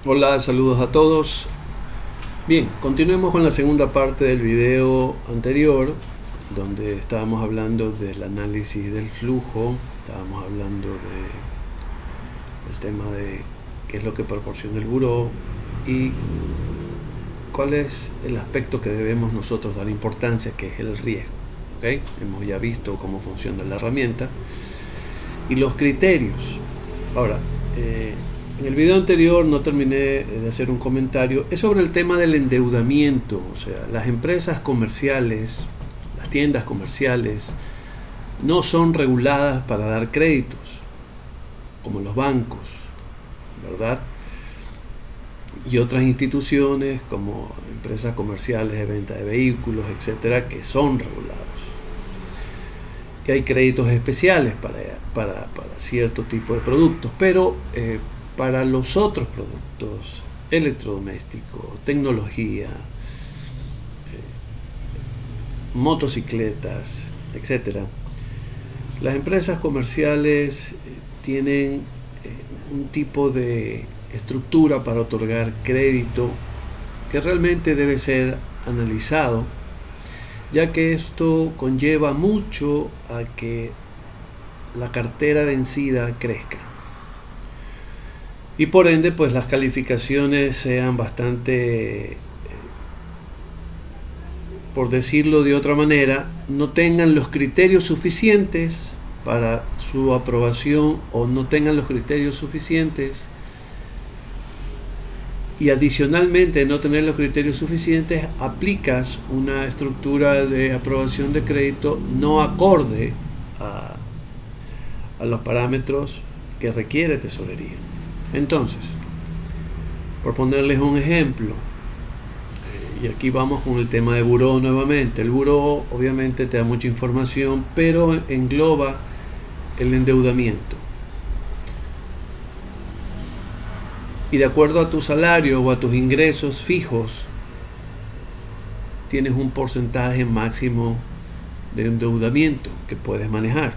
Hola, saludos a todos. Bien, continuemos con la segunda parte del video anterior, donde estábamos hablando del análisis del flujo, estábamos hablando del tema de qué es lo que proporciona el buró y cuál es el aspecto que debemos nosotros dar importancia, que es el riesgo. ¿Okay? Hemos ya visto cómo funciona la herramienta y los criterios. Ahora, en el video anterior no terminé de hacer un comentario, es sobre el tema del endeudamiento. O sea, las empresas comerciales, las tiendas comerciales, no son reguladas para dar créditos, como los bancos, ¿verdad? Y otras instituciones como empresas comerciales de venta de vehículos, etcétera, que son regulados. Y hay créditos especiales para cierto tipo de productos, pero para los otros productos, electrodomésticos, tecnología, motocicletas, etcétera, las empresas comerciales tienen un tipo de estructura para otorgar crédito que realmente debe ser analizado, ya que esto conlleva mucho a que la cartera vencida crezca y por ende pues las calificaciones sean bastante, por decirlo de otra manera, no tengan los criterios suficientes para su aprobación o no tengan los criterios suficientes, y adicionalmente no tener los criterios suficientes, aplicas una estructura de aprobación de crédito no acorde a los parámetros que requiere tesorería. Entonces, por ponerles un ejemplo, y aquí vamos con el tema de buró nuevamente. El buró obviamente te da mucha información, pero engloba el endeudamiento. Y de acuerdo a tu salario o a tus ingresos fijos, tienes un porcentaje máximo de endeudamiento que puedes manejar.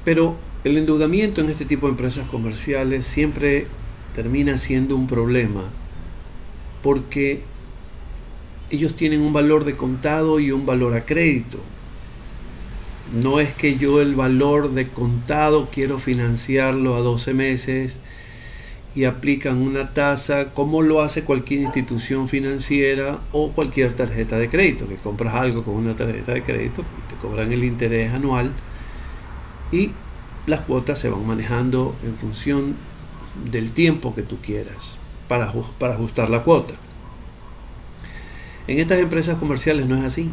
Pero el endeudamiento en este tipo de empresas comerciales siempre termina siendo un problema, porque ellos tienen un valor de contado y un valor a crédito. No es que yo el valor de contado quiero financiarlo a 12 meses y aplican una tasa como lo hace cualquier institución financiera o cualquier tarjeta de crédito, que compras algo con una tarjeta de crédito, te cobran el interés anual y las cuotas se van manejando en función del tiempo que tú quieras para ajustar la cuota. En estas empresas comerciales no es así.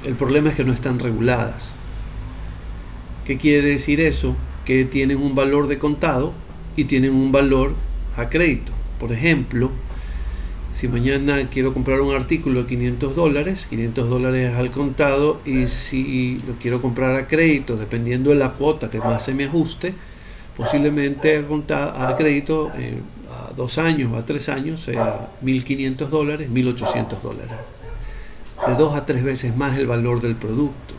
El problema es que no están reguladas. ¿Qué quiere decir eso? Que tienen un valor de contado y tienen un valor a crédito. Por ejemplo, si mañana quiero comprar un artículo de $500 es al contado, y si lo quiero comprar a crédito, dependiendo de la cuota que más se me ajuste, posiblemente a crédito a 2 años, a 3 años, sea $1.500, $1.800. De 2 a 3 veces más el valor del producto.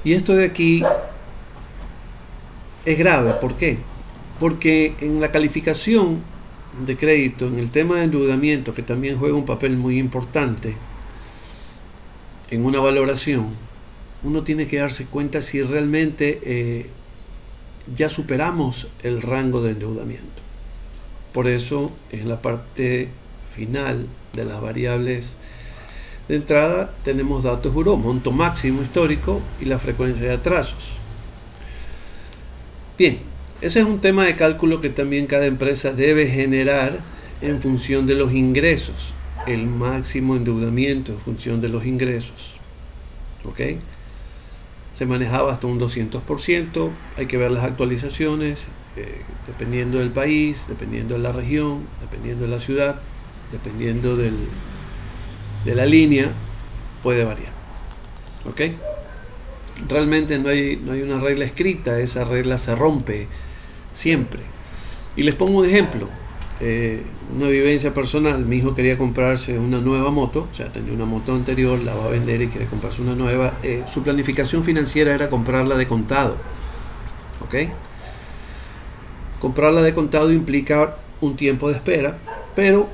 Y esto de aquí es grave. ¿Por qué? Porque en la calificación de crédito, en el tema de endeudamiento, que también juega un papel muy importante en una valoración, uno tiene que darse cuenta si realmente ya superamos el rango de endeudamiento. Por eso en la parte final de las variables de entrada tenemos datos buró, monto máximo histórico y la frecuencia de atrasos. Bien, ese es un tema de cálculo que también cada empresa debe generar en función de los ingresos, el máximo endeudamiento en función de los ingresos. ¿Ok? Se manejaba hasta un 200%, hay que ver las actualizaciones, dependiendo del país, dependiendo de la región, dependiendo de la ciudad, dependiendo de la línea, puede variar. ¿Ok? Realmente no hay una regla escrita, esa regla se rompe siempre. Y les pongo un ejemplo, una vivencia personal. Mi hijo quería comprarse una nueva moto, o sea, tenía una moto anterior, la va a vender y quiere comprarse una nueva. Su planificación financiera era comprarla de contado. ¿Ok? Comprarla de contado implica un tiempo de espera, pero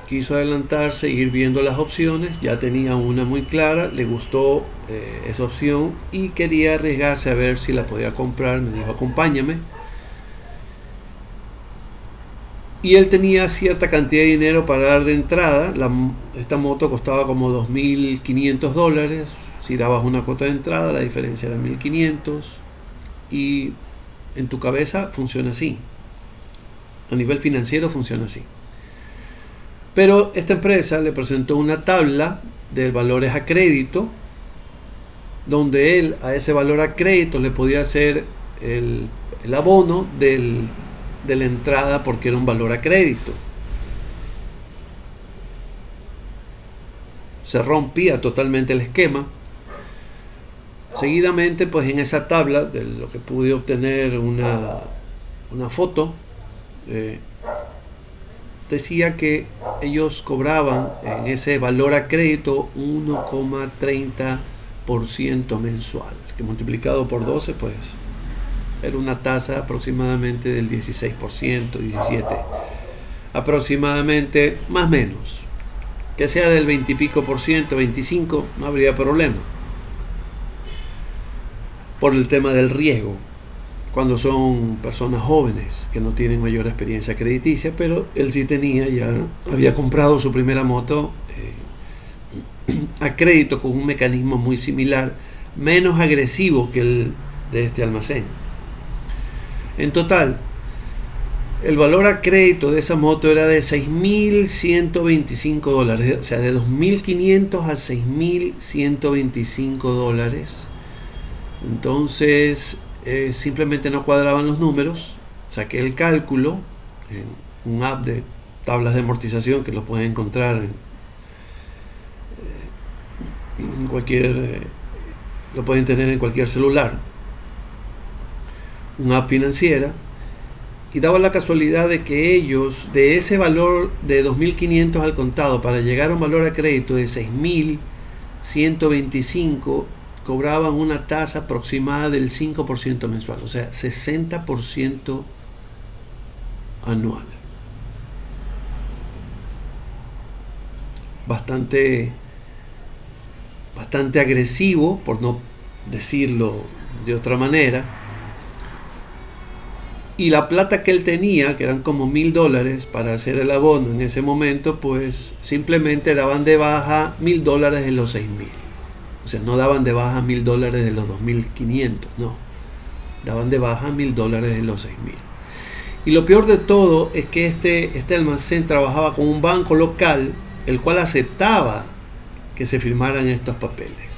quiso adelantarse, ir viendo las opciones, ya tenía una muy clara, le gustó esa opción y quería arriesgarse a ver si la podía comprar. Me dijo, acompáñame. Y él tenía cierta cantidad de dinero para dar de entrada. Esta moto costaba como $2.500. Si dabas una cuota de entrada, la diferencia era 1.500. Y en tu cabeza funciona así. A nivel financiero funciona así. Pero esta empresa le presentó una tabla de valores a crédito, donde él a ese valor a crédito le podía hacer el abono de la entrada, porque era un valor a crédito. Se rompía totalmente el esquema. Seguidamente, pues en esa tabla, de lo que pude obtener una foto, decía que ellos cobraban en ese valor a crédito 1,30% mensual, que multiplicado por 12, pues era una tasa aproximadamente del 16%, 17%, aproximadamente, más o menos. Que sea del 20 y pico por ciento, 25%, no habría problema. Por el tema del riesgo, cuando son personas jóvenes que no tienen mayor experiencia crediticia, pero él sí tenía, ya había comprado su primera moto a crédito con un mecanismo muy similar, menos agresivo que el de este almacén. En total, el valor a crédito de esa moto era de $6.125, o sea, de $2.500 a $6.125. Entonces, simplemente no cuadraban los números. Saqué el cálculo en un app de tablas de amortización que lo pueden encontrar en cualquier, lo pueden tener en cualquier celular, una app financiera, y daba la casualidad de que ellos, de ese valor de 2.500 al contado, para llegar a un valor a crédito de 6.125, cobraban una tasa aproximada del 5% mensual, o sea, 60% anual. Bastante agresivo, por no decirlo de otra manera. Y la plata que él tenía, que eran como $1.000 para hacer el abono en ese momento, pues simplemente daban de baja $1.000 de los 6.000. O sea, no daban de baja $1.000 de los 2.500, no. Daban de baja $1.000 de los 6.000. Y lo peor de todo es que este almacén trabajaba con un banco local, el cual aceptaba que se firmaran estos papeles.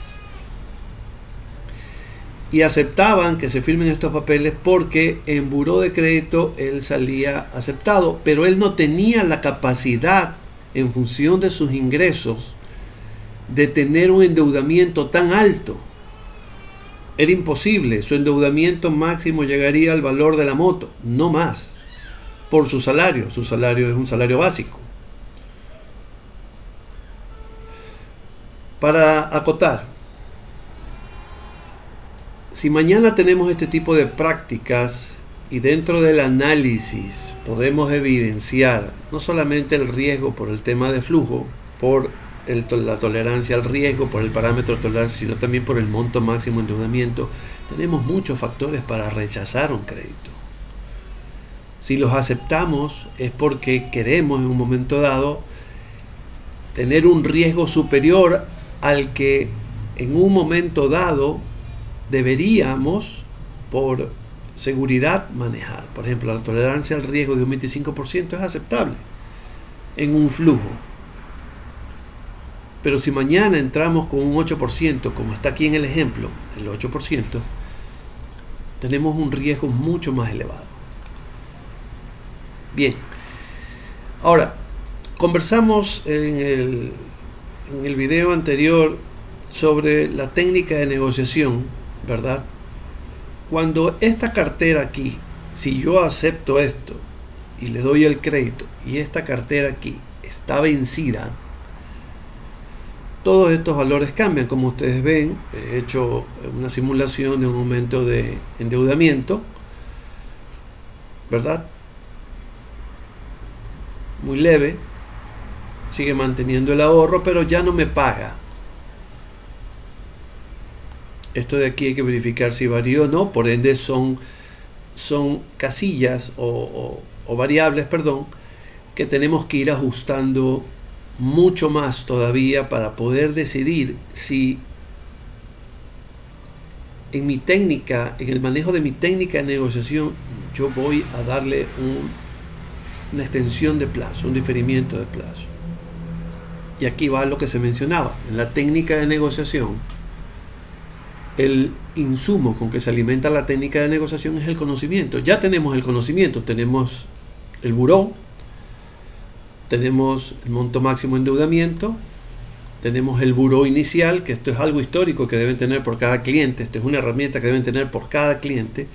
Y aceptaban que se firmen estos papeles porque en buró de crédito él salía aceptado, pero él no tenía la capacidad, en función de sus ingresos, de tener un endeudamiento tan alto. Era imposible. Su endeudamiento máximo llegaría al valor de la moto, no más, por su salario. Su salario es un salario básico. Para acotar, si mañana tenemos este tipo de prácticas y dentro del análisis podemos evidenciar no solamente el riesgo por el tema de flujo, por la tolerancia al riesgo, por el parámetro de tolerancia, sino también por el monto máximo de endeudamiento, tenemos muchos factores para rechazar un crédito. Si los aceptamos es porque queremos en un momento dado tener un riesgo superior al que en un momento dado deberíamos, por seguridad, manejar. Por ejemplo, la tolerancia al riesgo de un 25% es aceptable en un flujo. Pero si mañana entramos con un 8%, como está aquí en el ejemplo, el 8%, tenemos un riesgo mucho más elevado. Bien. Ahora, conversamos en el video anterior sobre la técnica de negociación, ¿verdad? Cuando esta cartera aquí, si yo acepto esto y le doy el crédito y esta cartera aquí está vencida, todos estos valores cambian. Como ustedes ven, he hecho una simulación de un aumento de endeudamiento, ¿verdad? Muy leve, sigue manteniendo el ahorro, pero ya no me paga. Esto de aquí hay que verificar si varió o no, por ende son casillas o variables, perdón, que tenemos que ir ajustando mucho más todavía para poder decidir si en mi técnica, en el manejo de mi técnica de negociación, yo voy a darle una extensión de plazo, un diferimiento de plazo. Y aquí va lo que se mencionaba. En la técnica de negociación, el insumo con que se alimenta la técnica de negociación es el conocimiento. Ya tenemos el conocimiento, tenemos el buró, tenemos el monto máximo de endeudamiento, tenemos el buró inicial, que esto es algo histórico que deben tener por cada cliente, esto es una herramienta que deben tener por cada cliente.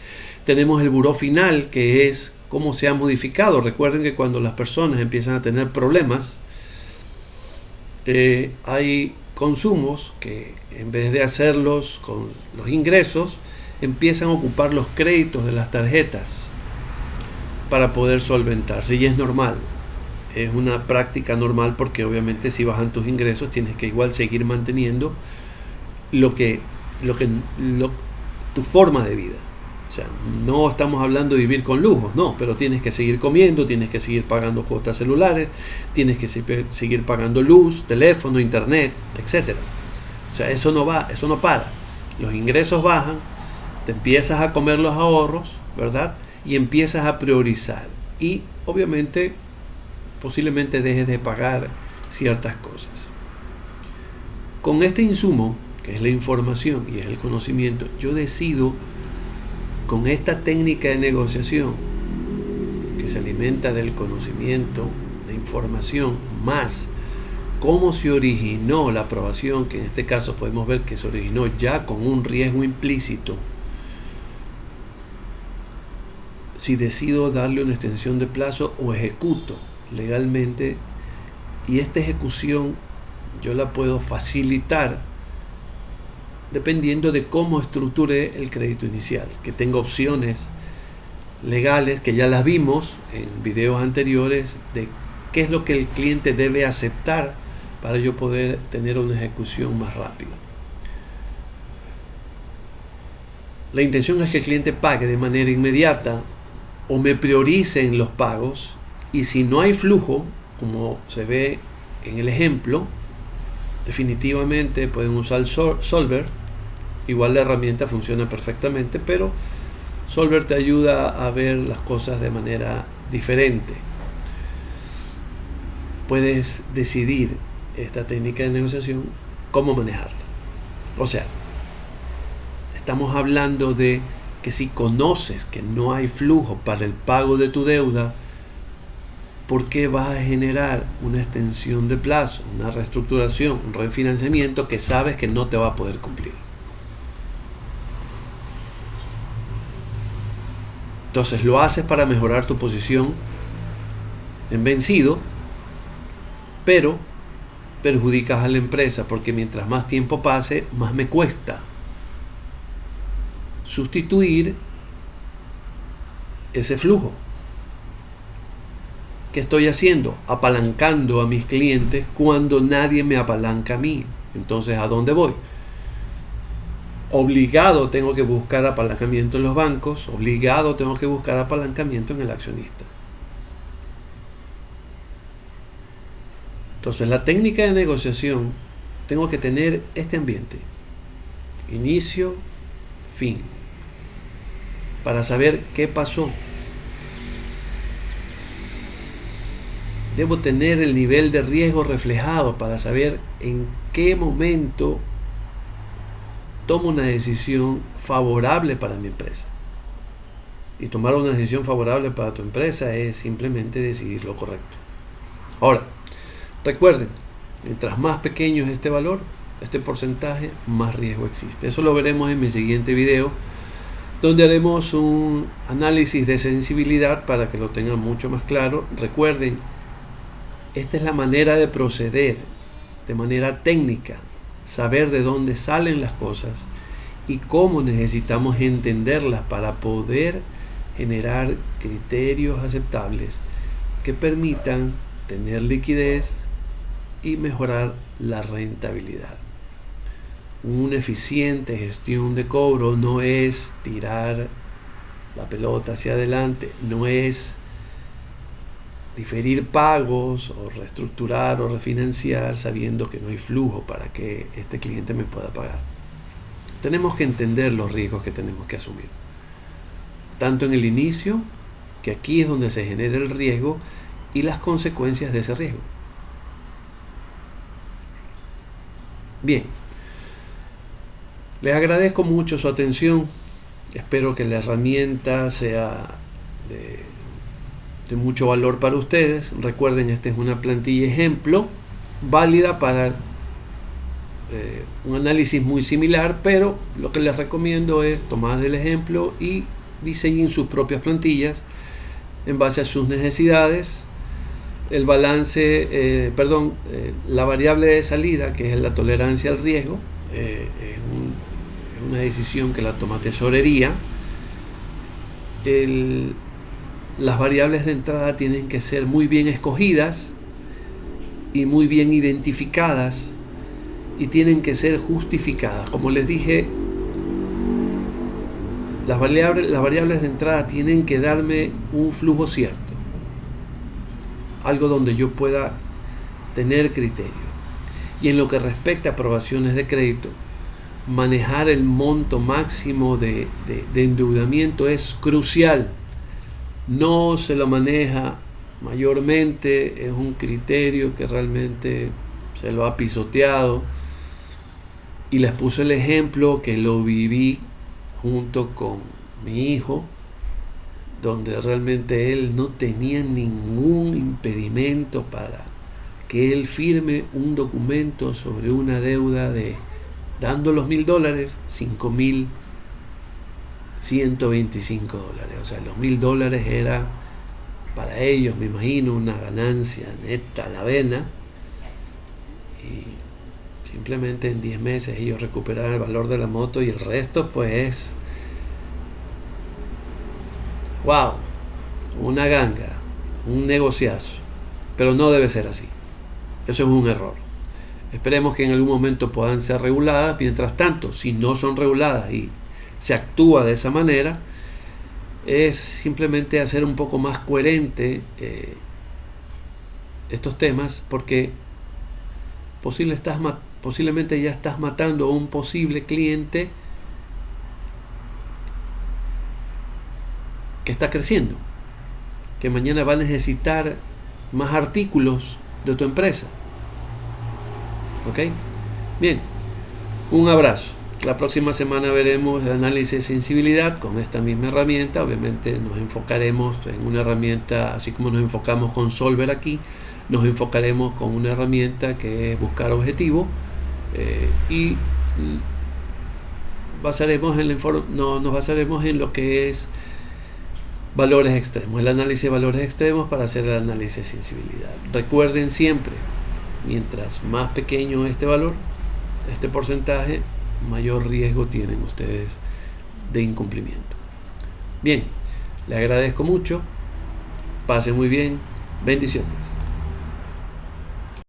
Tenemos el buró final, que es cómo se ha modificado. Recuerden que cuando las personas empiezan a tener problemas, hay consumos que en vez de hacerlos con los ingresos, empiezan a ocupar los créditos de las tarjetas para poder solventarse, y es normal. Es una práctica normal porque obviamente si bajan tus ingresos tienes que igual seguir manteniendo tu forma de vida. O sea, no estamos hablando de vivir con lujos, no, pero tienes que seguir comiendo, tienes que seguir pagando cuotas celulares, tienes que seguir pagando luz, teléfono, internet, etc. O sea, eso no va, eso no para. Los ingresos bajan, te empiezas a comer los ahorros, ¿verdad? Y empiezas a priorizar. Y obviamente posiblemente dejes de pagar ciertas cosas. Con este insumo, que es la información y es el conocimiento, yo decido, con esta técnica de negociación que se alimenta del conocimiento, de información, más cómo se originó la aprobación, que en este caso podemos ver que se originó ya con un riesgo implícito, si decido darle una extensión de plazo o ejecuto legalmente, y esta ejecución yo la puedo facilitar dependiendo de cómo estructure el crédito inicial, que tenga opciones legales que ya las vimos en videos anteriores de qué es lo que el cliente debe aceptar para yo poder tener una ejecución más rápida. La intención es que el cliente pague de manera inmediata o me priorice en los pagos, y si no hay flujo, como se ve en el ejemplo, definitivamente pueden usar Solver. Igual la herramienta funciona perfectamente, pero Solver te ayuda a ver las cosas de manera diferente. Puedes decidir esta técnica de negociación, cómo manejarla. O sea, estamos hablando de que si conoces que no hay flujo para el pago de tu deuda, ¿por qué vas a generar una extensión de plazo, una reestructuración, un refinanciamiento que sabes que no te va a poder cumplir? Entonces lo haces para mejorar tu posición en vencido, pero perjudicas a la empresa, porque mientras más tiempo pase, más me cuesta sustituir ese flujo. ¿Qué estoy haciendo? Apalancando a mis clientes cuando nadie me apalanca a mí. Entonces, ¿a dónde voy? Obligado tengo que buscar apalancamiento en los bancos, obligado tengo que buscar apalancamiento en el accionista. Entonces, la técnica de negociación, tengo que tener este ambiente, inicio, fin, para saber qué pasó. Debo tener el nivel de riesgo reflejado para saber en qué momento tomo una decisión favorable para mi empresa. Y tomar una decisión favorable para tu empresa es simplemente decidir lo correcto. Ahora, recuerden, mientras más pequeño es este valor, este porcentaje, más riesgo existe. Eso lo veremos en mi siguiente video, donde haremos un análisis de sensibilidad para que lo tengan mucho más claro. Recuerden, esta es la manera de proceder de manera técnica, saber de dónde salen las cosas y cómo necesitamos entenderlas para poder generar criterios aceptables que permitan tener liquidez y mejorar la rentabilidad. Una eficiente gestión de cobro no es tirar la pelota hacia adelante, no es diferir pagos o reestructurar o refinanciar sabiendo que no hay flujo para que este cliente me pueda pagar. Tenemos que entender los riesgos que tenemos que asumir, tanto en el inicio, que aquí es donde se genera el riesgo, y las consecuencias de ese riesgo. Bien, les agradezco mucho su atención. Espero que la herramienta sea de mucho valor para ustedes. Recuerden, esta es una plantilla ejemplo válida para un análisis muy similar, pero lo que les recomiendo es tomar el ejemplo y diseñen sus propias plantillas en base a sus necesidades. El balance, la variable de salida, que es la tolerancia al riesgo, es una decisión que la toma tesorería. Las variables de entrada tienen que ser muy bien escogidas y muy bien identificadas, y tienen que ser justificadas. Como les dije, las variables de entrada tienen que darme un flujo cierto, algo donde yo pueda tener criterio. Y en lo que respecta a aprobaciones de crédito, manejar el monto máximo de endeudamiento es crucial. No se lo maneja mayormente, es un criterio que realmente se lo ha pisoteado. Y les puse el ejemplo que lo viví junto con mi hijo, donde realmente él no tenía ningún impedimento para que él firme un documento sobre una deuda de, dando los $1,000, $5,125. O sea, los $1,000 era para ellos, me imagino, una ganancia neta a la vena, y simplemente en 10 meses ellos recuperaron el valor de la moto, y el resto pues wow, una ganga, un negociazo. Pero no debe ser así. Eso es un error. Esperemos que en algún momento puedan ser reguladas. Mientras tanto, si no son reguladas y se actúa de esa manera, es simplemente hacer un poco más coherente estos temas, porque posiblemente ya estás matando a un posible cliente que está creciendo, que mañana va a necesitar más artículos de tu empresa. ¿Ok? Bien, un abrazo. La próxima semana veremos el análisis de sensibilidad con esta misma herramienta. Obviamente nos enfocaremos en una herramienta, así como nos enfocamos con Solver aquí, nos enfocaremos con una herramienta que es buscar objetivo, y nos basaremos en lo que es valores extremos, el análisis de valores extremos para hacer el análisis de sensibilidad. Recuerden siempre, mientras más pequeño este valor, este porcentaje, mayor riesgo tienen ustedes de incumplimiento. Bien, les agradezco mucho, pasen muy bien, bendiciones.